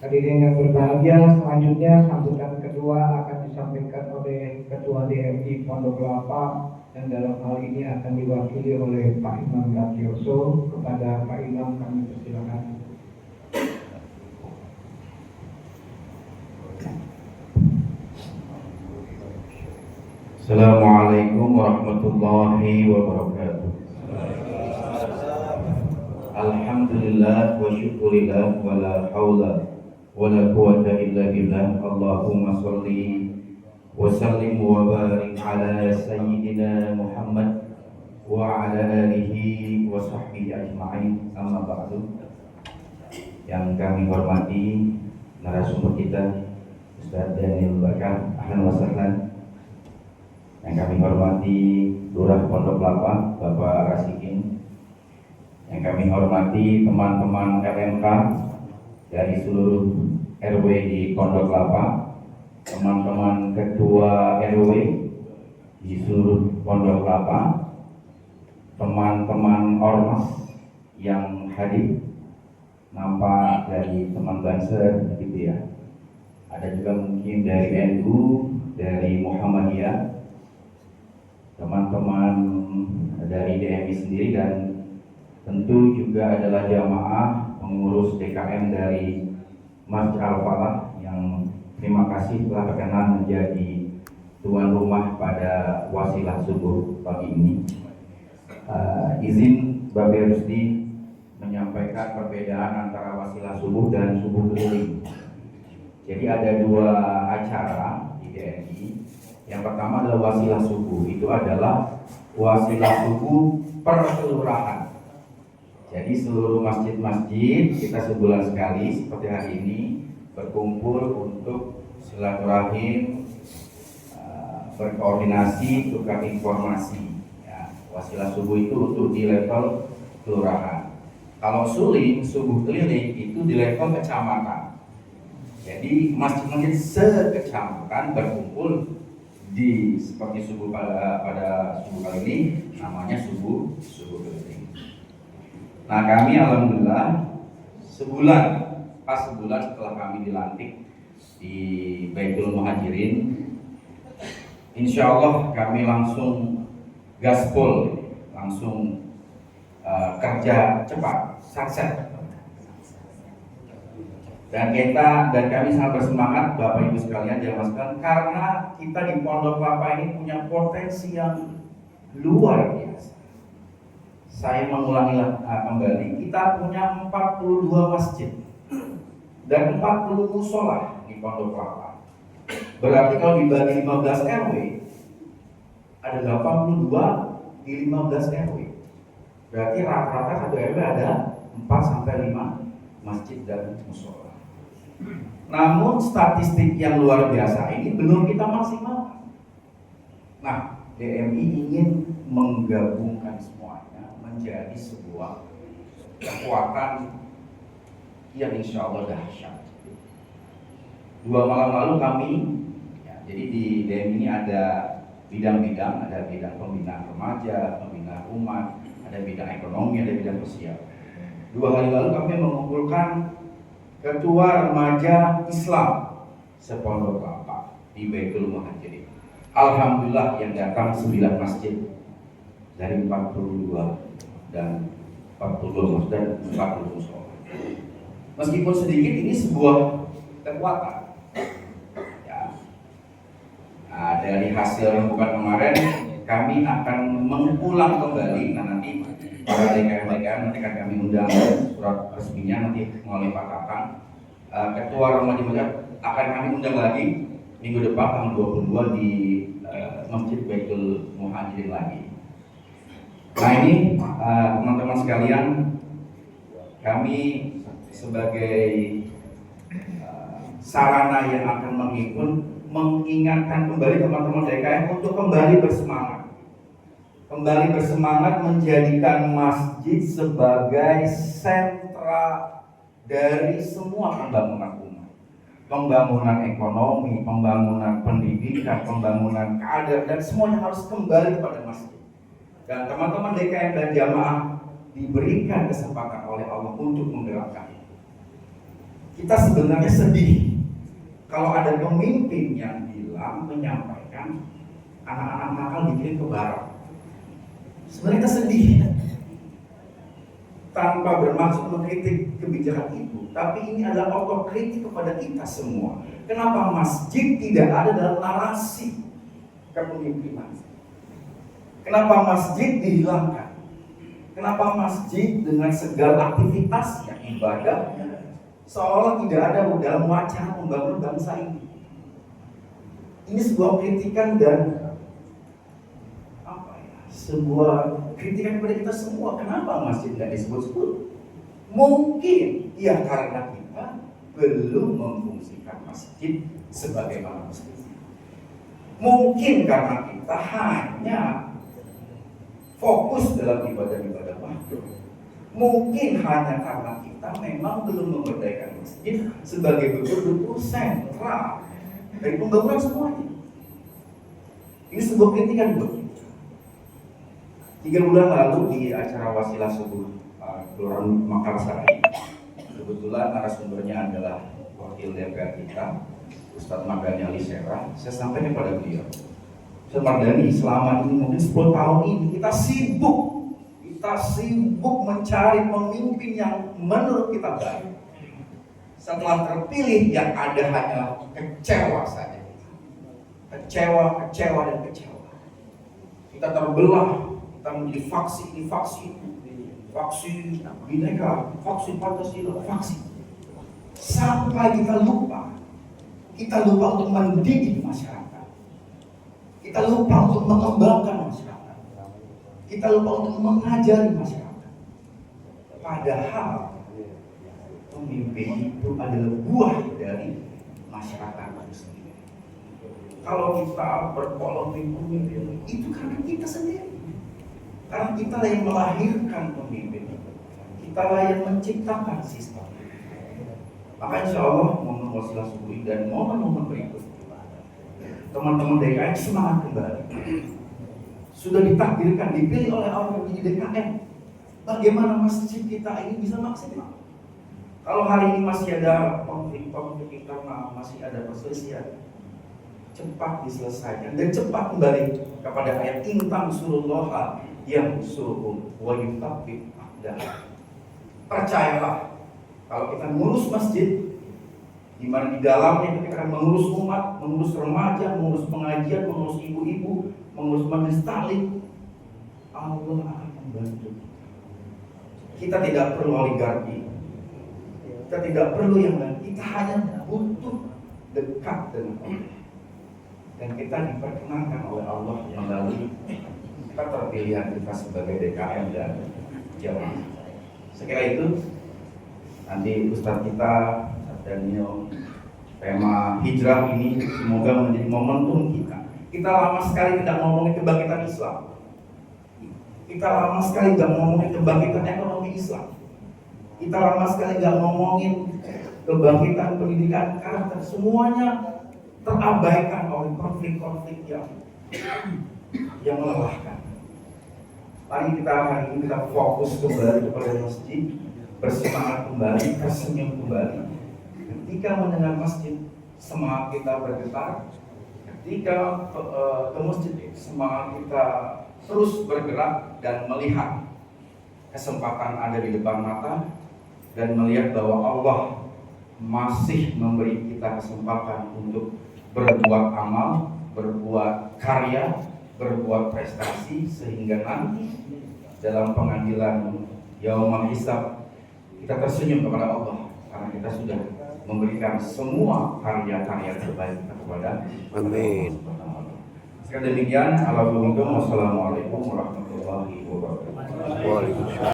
Hadirin yang berbahagia, selanjutnya sambutan kedua akan disampaikan oleh Ketua DMI Pondok Kelapa dan dalam hal ini akan diwakili oleh Pak Imam Gatioso. Kepada Pak Imam kami persilakan. Assalamualaikum warahmatullahi wabarakatuh. Alhamdulillah wa syukurillah wa la hawla wa la quwata illa billah. Allahumma salli wa sallim wa barik ala sayyidina Muhammad wa ala alihi wa sahbihi ajma'in. Amma ba'du. Yang kami hormati narasumber kita Ustaz Daniel Bakar, ahlan wa sahlan. Yang kami hormati Lurah Pondok Kelapa Bapak Rasikin, yang kami hormati teman-teman RMK dari seluruh RW di Pondok Kelapa, teman-teman ketua RW di seluruh Pondok Kelapa, teman-teman ormas yang hadir, nampak dari teman Banser gitu ya. Ada juga mungkin dari NU, dari Muhammadiyah, teman-teman dari DMI sendiri, dan tentu juga adalah jamaah pengurus DKM dari Masjid Al-Falah yang terima kasih telah berkenan menjadi tuan rumah pada wasilah subuh pagi ini. Izin Babe Rusdi menyampaikan perbedaan antara wasilah subuh dan subuh keliling. Jadi ada dua acara di DMI. Yang pertama adalah wasilah subuh. Itu adalah wasilah subuh per kelurahan. Jadi seluruh masjid-masjid kita sebulan sekali seperti hari ini berkumpul untuk silaturahim, berkoordinasi, tukar informasi. Ya, wasilah subuh itu untuk di level kelurahan. Kalau suling, subuh keliling itu di level kecamatan. Jadi masjid-masjid sekecamatan berkumpul di seperti subuh pada subuh kali ini namanya subuh keliling. Nah, kami alhamdulillah pas sebulan setelah kami dilantik di Baitul Muhajirin, insya Allah kami langsung gaspol, langsung kerja cepat, sukses. Dan kami sangat bersemangat Bapak Ibu sekalian jelaskan, karena kita di Pondok Kelapa ini punya potensi yang luar biasa. Saya mengulangi kembali, kita punya 42 masjid dan 40 musola di Pondok Kelapa. Berarti kalau dibagi 15 RW, ada 82 di 15 RW. Berarti rata-rata satu RW ada 4-5 masjid dan musola. Namun statistik yang luar biasa ini belum kita maksimalkan. Nah, DMI ingin menggabungkan semuanya menjadi sebuah kekuatan yang insya Allah dahsyat. 2 malam lalu kami, jadi di DMI ini ada bidang-bidang, ada bidang pembinaan remaja, pembinaan umat, ada bidang ekonomi, ada bidang sosial. 2 hari lalu kami mengumpulkan Ketua Remaja Islam se-Pondok Kelapa di Baitul Muhajirin. Alhamdulillah yang datang 9 masjid dari 42 dan 40 dan 40 musola. Meskipun sedikit, ini sebuah kekuatan. Ya. Nah, dari hasil rembukan kemarin kami akan mengulang kembali. Nah, nanti para DKM nanti akan kami undang surat resminya nanti melalui Pak Kakang. Ketua Remaja akan kami undang lagi minggu depan tanggal 22 di Masjid Baitul Muhajirin lagi. Nah, ini teman-teman sekalian, kami sebagai sarana yang akan mengingatkan kembali teman-teman DKM untuk kembali bersemangat menjadikan masjid sebagai sentra dari semua pembangunan umat, pembangunan ekonomi, pembangunan pendidikan, pembangunan kader, dan semuanya harus kembali kepada masjid. Dan teman-teman DKM dan jamaah diberikan kesempatan oleh Allah untuk menggerakkan. Kita sebenarnya sedih kalau ada pemimpin yang bilang menyampaikan anak-anak nakal dikirim ke barat. Sebenarnya kita sedih, tanpa bermaksud mengkritik kebijakan itu, tapi ini adalah otokritik kepada kita semua. Kenapa masjid tidak ada dalam narasi kepemimpinan? Kenapa masjid dihilangkan? Kenapa masjid dengan segala aktivitasnya, ibadahnya, seolah tidak ada dalam wacana membangun bangsa ini? Ini sebuah kritikan dan sebuah kritikan kepada kita semua. Kenapa masjid tidak disebut-sebut? Mungkin ya karena kita belum memfungsikan masjid sebagaimana mestinya. Mungkin karena kita hanya fokus dalam ibadah-ibadah waktu. Mungkin hanya karena kita memang belum memberdayakan masjid sebagai betul-betul sentral dari pembangunan semuanya. Ini sebuah kritikan buat kita. 3 bulan lalu di acara wasilah subuh Kelurahan Makarsari, kebetulan narasumbernya adalah wakil DPR kita, Ustadz Mardhani Alisera. Saya sampaikan kepada beliau, Ustadz Mardhani, selama ini mungkin 10 tahun ini kita sibuk mencari pemimpin yang menurut kita baik. Setelah terpilih yang ada hanya kecewa saja, kecewa dan kecewa. Kita terbelah, kita menjadi faksi Bhinneka, faksi Pancasila, faksi. Sampai kita lupa untuk mendidik masyarakat. Kita lupa untuk mengembangkan masyarakat. Kita lupa untuk mengajari masyarakat. Padahal pemimpin itu adalah buah dari masyarakat itu sendiri. Kalau kita berpolemik pemimpin itu karena kita sendiri. Karena kita yang melahirkan pemimpin, kita yang menciptakan sistem. Maka insya Allah momen wasilah subuh dan momen-momen berikut, teman-teman DKM semangat kembali. Sudah ditakdirkan, dipilih oleh Allah menjadi DKM. Bagaimana masjid kita ini bisa maksimal? Kalau hari ini masih ada konflik karena masih ada perselisihan, cepat diselesaikan dan cepat kembali kepada ayat intang surullah yang suruh wa yutabbit aqdah. Percayalah, kalau kita mengurus masjid, di mana di dalamnya kita akan mengurus umat, mengurus remaja, mengurus pengajian, mengurus ibu-ibu, mengurus majelis taklim, Allah akan membantu. Kita tidak perlu oligarki, kita tidak perlu yang lain, kita hanya butuh dekat dengan Allah. Dan kita diperkenankan oleh Allah melalui keterpilihan kita sebagai DKM dan jamaah. Sekira itu nanti Ustadz kita Daniel, tema hijrah ini semoga menjadi momentum kita. Kita lama sekali tidak ngomongin kebangkitan Islam. Kita lama sekali tidak ngomongin kebangkitan ekonomi Islam. Kita lama sekali tidak ngomongin kebangkitan pendidikan karakter. Semuanya terabaikan oleh konflik-konflik yang melelahkan. Mari kita hari ini kita fokus kembali kepada masjid, bersemangat kembali, tersenyum kembali. Ketika mendengar masjid, semangat kita bergetar. Ketika ke masjid, semangat kita terus bergerak dan melihat kesempatan ada di depan mata dan melihat bahwa Allah masih memberi kita kesempatan untuk berbuat amal, berbuat karya, berbuat prestasi, sehingga nanti dalam pengadilan yaumul hisab kita tersenyum kepada Allah karena kita sudah memberikan semua karya-karya terbaik kepada Amin. Sekali demikian, Assalamualaikum warahmatullahi wabarakatuh. Waalaikumsalam.